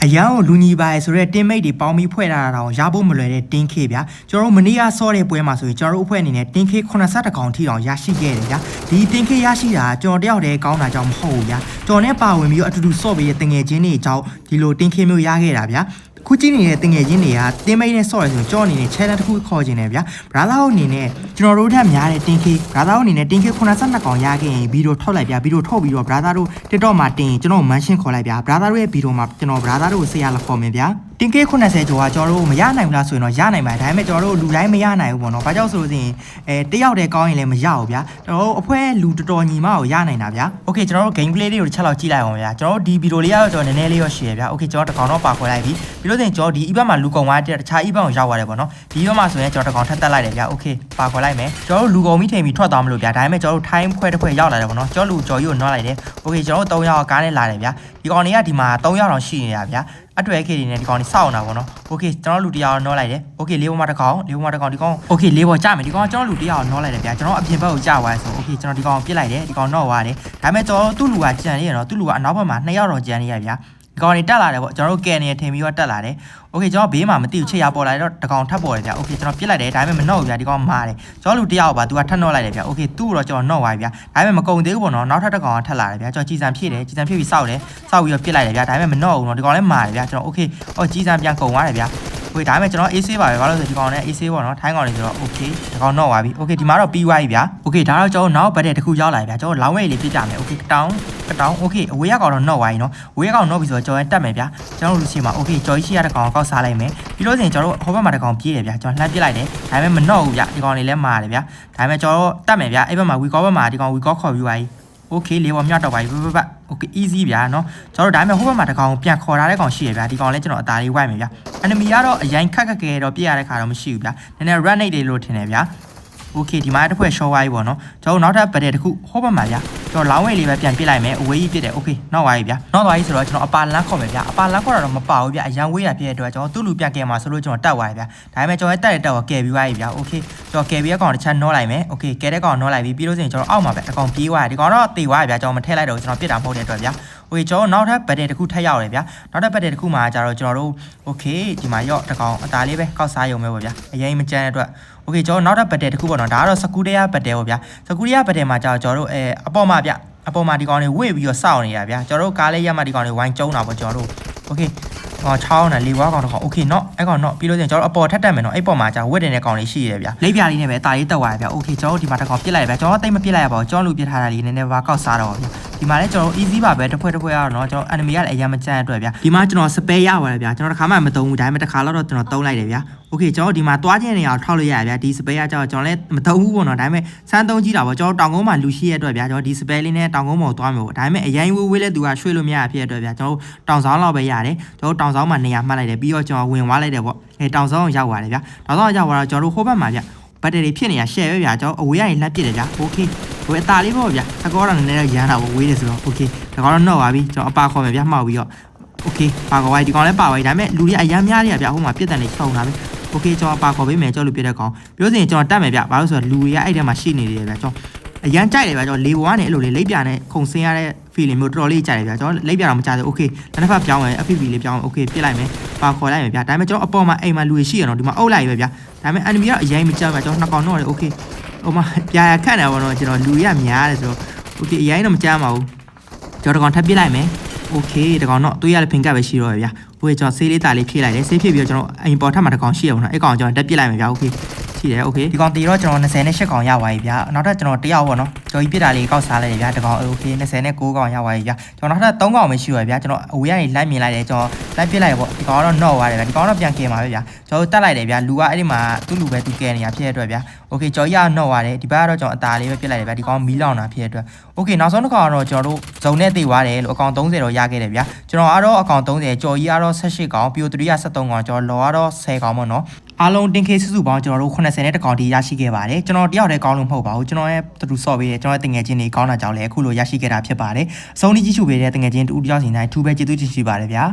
အယောင်လူညီပါရဲ့ဆိုတော့တင်းမိတ်တွေပေါင်းပြီးဖွဲ့ထားတာတော့ရဖို့မလွယ်တဲ့တင်းခေဗျာကျွန်တော်တို့မနေ့ကစောတဲ့ပွဲမှာဆိုရင်ကျွန်တော်တို့အဖွဲ့အနေနဲ့တင်းခေ80ကောင်ထိအောင်ရရှိခဲ့တယ်ဗျာဒီတင်းခေရရှိတာကျွန်တော်တယောက်တည်းကောင်းတာကြောင့်မဟုတ်ဘူးဗျာကျွန်တော်နဲ့ပါဝင်ပြီးတော့အတူတူစော့ပေးတဲ့တငယ်ချင်းတွေအကြောင်းဒီလိုတင်းခေမျိုးရခဲ့တာဗျာခုကြည့်နေတဲ့တငယ်ချင်းတွေကတင်းမိတ်နဲ့ဆော့ရဆိုကျွန်တော်အနေနဲ့ challenge တစ်ခုခေါ်ခြင်းတယ်ဗျာ brother အနေနဲ့ကျွန်တော်တို့ထက်များတဲ့တင်းခေ brother အနေနဲ့တင်းခေ82ကောင်ရခဲ့ရင်ဗီဒီယိုထုတ်လိုက်ဗျာဗီဒီယိုထုတ်ပြီးတော့ brother တို့ TikTok မှာတင်ကျွန်တော် mention ခေါ်လိုက်ဗျာ brother တို့ရဲ့ဗီဒီယိုမှာကျွန်တော် brother တို့ကိုဆရာလာခေါ်မယ်ဗျာတင်းခေ80ကျော်ကကျွန်တော်တို့မရနိုင်ဘူးလားဆိုရင်တော့ရနိုင်ပါတယ်ဒါပေမဲ့ကျွန်တော်တို့လူတိုင်းမရနိုင်ဘူးပေါ့နော်ဘာကြောင့်ဆိုလို့ရှိရင်တယောက်တည်းကောင်းရင်လည်းမရဘူးဗျာကျွန်တော်တို့အဖွဲလူတော်တော်ညီမကိုရနိုင်တာဗျာ okay ကျွန်တော်တို့ game play လေးကိုတစ်ချက်လောက်ကြည့်လိုက်အောင်ဗျာကျွန်တော်တို့ဒီဗီဒီယိုလေးကတော့ကျွန်တော်နည်းနည်းလေးရောရှယ်ဗျာ okay ကျွန်တော်တစ်ကောင်တော့ပါခွဲလိုက်ပြီပြီးလို့ဆိုရင်ကျွန်တော်ဒီ event မှာလူကုန်သွားတဲ့တခြား event ကိုရောက်သွားတယ်ပေါ့နော်ဒီ event မှာဆိုရင်ကျွန်တော်တစ်ကောင်ထပ်တက်လိုက်တယ်ဗျာ okay ပါခွဲလိုက်မယ်ကျွန်တော်တို့လူကုန်ပြီးထိန်ပြီးထွက်သွားမလို့ဗျာဒါပေမဲ့ကျွန်တော်တို့ time ခွဲတစ်ခွဲရောက်လာတယ်ပေါ့နော်ကျွန်တော်လူကြော်ကြီးကိုနှောလိုက်တယ် okay ကျွန်တော်တို့3ယောက်ကားနဲ့လာတယ်ဗျာဒီကောင်တွေကဒီမှာ3ယောက်တော့ရှိနေတာဗျာအတွဲခေတွေနဲ့ဒီကောင်တွေစောက်နေတာပေါ့နော်။ Okay ကျွန်တော်လူတရားနှောလိုက်တယ်။ Okay လေးပေါ်မှာတစ်ကောင်ဒီကောင် Okay လေးပေါ်ကြမယ်ဒီကောင်ကျွန်တော်လူတရားနှောလိုက်တယ်ဗျာကျွန်တော်အပြင်ဘက်ကိုကြာသွားဆို Okay ကျွန်တော်ဒီကောင်ပြစ်လိုက်တယ်ဒီကောင်နှောသွားတယ်။ဒါပေမဲ့ကျွန်တော်သူ့လူကကြံနေရတော့သူ့လူကအနောက်ဘက်မှာ2ယောက်တော့ကြံနေရဗျာ။ဒီကောင်တွေတက်လာတယ်ပေါ့ကျွန်တော်တို့ကယ်နေထင်ပြီးတော့တက်လာတယ်။ Okay ကျွန်တော်ဘေးမှာမသိဘူးချစ်ရပေါ်လာတော့တကောင်ထပ်ပေါ်တယ်ဗျာ။ Okay ကျွန်တော်ပြစ်လိုက်တယ်ဒါပေမဲ့မနှောဘူးဗျာဒီကောင်မာတယ်။ကျွန်တော်လူတရားပါသူကထပ်နှောလိုက်တယ်ဗျာ။ Okay သူ့တော့ကျွန်တော်နှောသွားပြီဗျာ။ဒါပေမဲ့မကုံသေးဘူးပေါ့နော်နောက်ထပ်တစ်ကောင်ကထပ်လာတယ်ဗျာကျွန်တော်ကြည်စံဖြည့်တယ်ကြည်စံဖြည့်ပြီးစောက်တယ်စောက်ပြီးတော့ပြစ်လိုက်တယ်ဗျာဒါပေမဲ့မနှောဘူးနော်ဒီကောင်လည်းမာတယ်ဗျာကျွန်တော် Okay ကြည်စံပြန်ကုံသွားတယ်ဗျာOkay ဒါပေမဲ့ကျွန်တော် AC ပါပဲဘာလို့ဆိုဒီကောင်နဲ့ AC ပေါ့နော်ထိုင်းကောင်တွေဆိုတော့ Okay ဒီကောင်နှောသွားပြီ Okay ဒီမှာတော့ပြီးသွားပြီဗျာ Okay ဒါတော့ကျွန်တော်နောက်ဘက်တဲ့တစ်ခုရောက်လာပြီဗျာကျွန်တော်လောင်းဝဲလေးပြစ်ကြမယ် Okay တောင်း Okay အဝေးရကောင်တော့နှောသွားပြီနော်အဝေးရကောင်နှောပြီဆိုတော့ကျွန်တော်တက်မယ်ဗျာကျွန်တော်လူရှိမှာ Okay ကြော်ကြီးရှိရတဲ့ကောင်ကောက်စားလိုက်မယ်ပြီးလို့ဆိုရင်ကျွန်တော်ဟိုဘက်မှာတစ်ကောင်ပြေးတယ်ဗျာကျွန်တော်လှမ်းပစ်လိုက်တယ်ဒါပေမဲ့မနှောဘူးဗျာဒီကောင်တွေလည်းမာတယ်ဗျာဒါပေမဲ့ကျွန်တော်တက်မယ်ဗျာအဲ့ဘက်မှာ week off ဘက်မှာဒီကောင် week off ခေါ်ပြီးသွားပြီOkay လေးပေါ်မြောက်တော့ပါပြီဘဘ Okay easy ဗျာเนาะကျွန်တော်ဒါပေမဲ့ဟိုဘက်မှာတကောင်ပြန်ခေါ်ထားတဲ့ကောင်ရှိရဗျာဒီကောင်လည်းကျွန်တော်အသားလေးဝိုက်မယ်ဗျာ enemy ကတော့အရင်ခက်ခဲတော့ပြရတဲ့ခါတော့မရှိဘူးဗျာနည်းနည်း run rate လေးလို့ထင်တယ်ဗျာ Okay ဒီမှာတစ်ဖွဲ့ short ဝိုင်းပေါ့နော်ကျွန်တော်နောက်ထပ်ပတ်တဲ့တစ်ခုဟိုဘက်မှာဗျာကျွန်တော်လောင်းဝဲလေးပဲပြန်ပစ်လိုက်မယ်အဝေးကြီးပစ်တယ် Okay နောက်ဝိုင်းဗျာနောက်ဝိုင်းဆိုတော့ကျွန်တော်အပါလန်းခေါ်မယ်ဗျာအပါလန်းခေါ်တာတော့မပါဘူးဗျာအရန်ဝေးတာဖြစ်တဲ့အတွက်ကျွန်တော်သူ့လူပြန်ကဲမှာဆိုလို့ကျွန်တော်တက်ဝိုင်းဗျာဒါပေမဲ့ကျွန်တော်တက်တဲ့တက်ကိုကဲပြီးဝိုင်းဗျာ Okay ကျွန်တော်ကဲပြီးအကောင်တစ်ချက်နှောလိုက်မယ် Okay ကဲတဲ့ကောင်နှောလိုက်ပြီးလို့ဆိုရင်ကျွန်တော်အောက်မှာပဲအကောင်ပြေးဝိုင်းဒီကောင်တော့တေဝိုင်းဗျာကျွန်တော်မထည့်လိုက်တော့ကျွန်တော်ပြစ်တာမဟုတ်တဲ့အတွက်ဗျာ Okay ကျွန်တော်နောက်ထပ်ပတ်တဲ့တစ်ခုထပ်ရောက်တယ်ဗျာနောက်ထပ်ပတ်တဲ့တစ်ခုမှာကျတော့ကျွန်တော်တို့ Okay ဒီမှာရော့တကောင်အသားလေးပဲကောက်စားရုံပဲပေါ့ဗျာအရင်မကြမ်းတဲ့အတွက် Okay ကျွန်တော်နောက်ထပ်ပတ်တဲ့တစ်ခုပေါ့နော်ဒါကတော့စကူရီးယားပတ်တဲ့ပေါ့ဗျာစကူရီးယားပတ်တဲ့မှာကျတော့ကျွန်တော်တို့အပေါ်မှာဗျအပေါ်မှာဒီကောင်တွေဝေ့ပြီးတော့စောင့်နေတာဗျာကျွန်တော်တို့ကားလေးရက်မှာဒီကောင်တွေဝိုင်းကျုံတာပေါ့ကျွန်တော်တို့ Okay ချောင်းနဲ့လေဝါကောင်တော့ Okay เนาะအဲ့ကောင်တော့ပြီးလို့ဆိုရင်ကျွန်တော်အပေါ်ထက်တက်မယ်เนาะအဲ့ပေါ်မှာကျဝက်တင်တဲ့ကောင်လေးရှိရဗျာလိပ်ပြလေးနဲ့ပဲအသားလေးတက်သွားရဗျာ Okay ကျွန်တော်တို့ဒီမှာတစ်ကောင်ပြစ်လိုက်ရဗျာကျွန်တော်တိတ်မပြစ်လိုက်ရပါဘူးကျွန်တော်လူပြစ်ထားတာလေးနည်းနည်းပါကောက်စားတော့ဗျာဒီမှာလည်းကျွန်တော် easy ပါပဲတစ်ဖွဲ့ရတော့เนาะကျွန်တော် enemy ကလည်းအရင်မကြမ်းအတွက်ဗျာဒီမှာကျွန်တော် spare ရပါတယ်ဗျာကျွန်တော်တစ်ခါမှမသုံးဘူးဒါပေမဲ့တစ်ခါတော့ကျွန်တော်သုံးလိုက်တယ်ဗျာ Okay ကျွန်တော်ဒီမှာသွားခြင်းနေအောင်ထောက်လို့ရရဗျာဒီ spare ကကျွန်တော်လည်းမသုံးဘူးပေါ့နော်ဒါပေမဲ့စမ်းသုံးကြည့်တာပေါ့ကျွန်တော်တောင်ကုန်းမှာလူရှိရတဲ့အတွက်ဗျာကျွန်တော်ဒီ spare လေးနဲ့တောင်ကုန်းပေါ်သွားမယ်ပေါ့ဒါပေမဲ့အရင်ဝေးလဲသူကရွှေ့လို့မရဖြစ်တဲ့အတွက်ဗျာကျွန်တော်တောင်ဆောင်လောက်ပဲရတယ်ကျွန်တော်တောင်ဆောင်မှာနေရာမှတ်လိုက်တယ်ပြီးတော့ကျွန်တော်ဝင်သွားလိုက်တယ်ပေါ့တောင်ဆောင်ရောက်သွားတယ်ဗျာတောင်ဆောင်ရောက်သွားတော့ကျွန်တော်တို့ဟိုဘက်မှာဗျာဘက်တရီဖြစ်နေတာ share ပဲဗျာကျွန်တော်အဝေးကနေလှမ်းပစ်တယ်ဗျာ Okay ဟိုအသားလေးပေါ့ဗျာအကောတော့နည်းနည်းရမ်းတာပေါ့ဝေးတယ်ဆိုတော့ Okay ဒါကတော့နှော့ပါပြီကျွန်တော်အပါခေါ်မယ်ဗျာမှောက်ပြီးတော့ Okay ပါခေါ်ပါဒီကောင်လည်းပါပါဒါပေမဲ့လူတွေအများများနေရဗျာဟိုမှာပြစ်တယ်နေချုံတာပဲ Okay ကျွန်တော်ပါခေါ်ပေးမယ်ကျွန်တော်လူပြတဲ့ကောင်ပြောစင်ကျွန်တော်တတ်မယ်ဗျဘာလို့ဆိုတော့လူတွေကအဲ့ထဲမှာရှိနေတယ်ဗျကျွန်တော်အရန်ကြိုက်တယ်ဗျကျွန်တော်လေပေါ်ကနေအဲ့လိုလေးလိပ်ပြနဲ့ခုံဆင်းရတဲ့ feeling မျိုးတော်တော်လေးကြိုက်တယ်ဗျကျွန်တော်လိပ်ပြတော့မကြဘူး Okay တစ်ဖက်ပြောင်းမယ် FPV လေးပြောင်း Okay ပြစ်လိုက်မယ်ပါခေါ်လိုက်မယ်ဗျဒါပေမဲ့ကျွန်တော်အပေါ်မှာအိမ်မှာလူတွေရှိရတော့ဒီမှာအုပ်လိုက်ပဲဗျဒါပေမဲ့ enemy ကအရင်မကြဘူးဗျကျွန်တော်နှစ်ကောင်တော့တယ် Okay ဟိုမှာပြာခန့်တယ်ပေါ့နော်ကျွန်တော်လူရများတယ်ဆိုတော့ Okay အရင်တော့မကြမ်းပါဘူးကျွန်တော်တကောင်ထပ်ပြစ်လိုက်မယ် Okay တကောင်တော့တွေးရတဲ့ဖင်ကပ်ပဲရှိတော့ဗျာ Okay ကျွန်တော်ဆေးလေးတာလေးဖြည့်လိုက်တယ်ဆေးဖြည့်ပြီးတော့ကျွန်တော်အိမ်ပေါ်ထပ်မှာတကောင်ရှိရပါတော့အဲ့ကောင်ကျွန်တော်တက်ပြစ်လိုက်မယ်ဗျာ Okay ရှိတယ် Okay ဒီကောင်တီတော့ကျွန်တော်28ကောင်ရသွားပြီဗျာနောက်ထပ်ကျွန်တော်တယောက်ပေါ့နော်ကြော်ကြီးပြစ်တာလေးကောက်စားလိုက်တယ်ဗျာတကောင် Okay 29ကောင်ရသွားပြီဗျာကျွန်တော်နောက်ထပ်3ကောင်ပဲရှိရဗျာကျွန်တော်အဝေးကနေလိုက်မြင်လိုက်တယ်ကျွန်တော်လိုက်ပြစ်လိုက်ပေါ့ဒီကောင်တော့နှော့သွားတယ်ဗျာဒီကောင်တော့ပြန်ကင်ပါပဲဗျာကျွန်တော်တက်လိုက်တယ်ဗျာလူကအဲ့ဒီမှာသူ့လူပဲသူကယ်နေတာဖြစ်တဲ့အတွက်ဗျာ Okay ကြော်ကြီးကနှော့သွားတယ်ဒီဘက်ကတော့ကျွန်တော်အသားလေးပဲပြစ်လိုက်တယ်ဗျာဒီကောင်မီးလောင်တာဖြစ်တဲ့အတွက် Okay နောက်ဆုံးတစ်ကောင်ကတော့ကျွန်တော်တို့ဇုံနဲ့သိသွားတယ်လို့အကောင်30တော့ရခဲ့တယ်ဗျာကျွန်တော်ကတော့အကောင်30ကြော်ကြီးကတော့18ကောင်ပြို3က73ကောင်ကျွန်တော်လောကတော့10ကောင်ပေါ့နော်အားလုံးတင်ခေစုစုပေါင်းကျွန်တော်တို့80နဲ့တကောင်ထိရရှိခဲ့ပါတယ်ကျွန်တော်တယောက်တည်းကောင်းလို့မဟုတ်ပါဘူးကျွန်တော်ရဲ့တူဆော့ပေးတယ်ကျွန်တော်ရဲ့တငယ်ချင်းတွေကောင်းတာကြောင့်လည်းအခုလိုရရှိခဲ့တာဖြစ်ပါတယ်အဆုံးထိကြည့်ရှုပေးတဲ့တငယ်ချင်းတူတယောက်စီတိုင်းထူးပဲကျေးဇူးတင်ရှိပါတယ်ဗျာ